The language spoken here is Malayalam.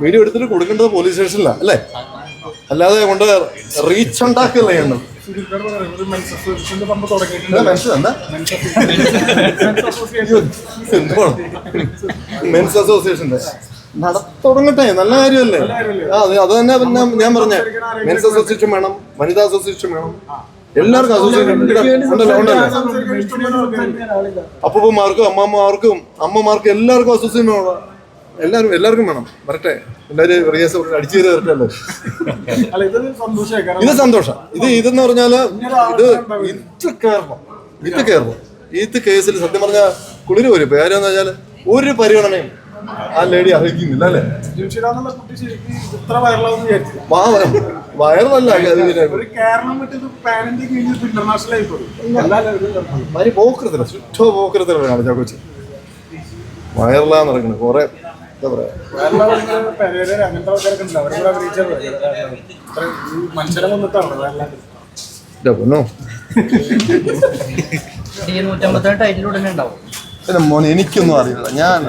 വീഡിയോ എടുത്തിട്ട് കൊടുക്കേണ്ടത് പോലീസ് സ്റ്റേഷനിലാണ് അല്ലേ? അല്ലാതെ കൊണ്ട് റീച്ച് ഉണ്ടാക്കുകയല്ല ചെയ്യണം. മെൻസ് അസോസിയേഷന്റെ തുടങ്ങട്ടെ, നല്ല കാര്യമല്ലേ? അത് തന്നെ ഞാൻ പറഞ്ഞേ, മെൻസ് അസോസിയേഷൻ വേണം, വനിതാ അസോസിയേഷൻ വേണം, എല്ലാവർക്കും അസോസിയേഷൻ ഉണ്ടല്ലോ. അപ്പൂപ്പന്മാർക്കും അമ്മമാർക്കും എല്ലാവർക്കും അസോസിയേഷൻ വേണം. എല്ലാവർക്കും വേണം. വരട്ടെ, എല്ലാവരും അടിച്ചു ചെയ്ത് വരട്ടല്ലോ. ഇത് സന്തോഷം. ഇതെന്ന് പറഞ്ഞാല് ഇത് കേസിൽ സത്യം പറഞ്ഞ കുളിര് വരും. പേരെന്ന് വെച്ചാൽ ഒരു പരിഗണനയും ആ ലേഡി അർഹിക്കുന്നില്ല അല്ലേ? വയറല്ല പോക്കരത്തില്ല, ചുറ്റോ പോക്കരത്തിലാണ് കാണിച്ചാ കൊച്ചി. വയറിലാന്ന് നടക്കുന്നത് കുറെ. എന്താ പറയാ, പിന്നെ മോനെ എനിക്കൊന്നും അറിയില്ല. ഞാൻ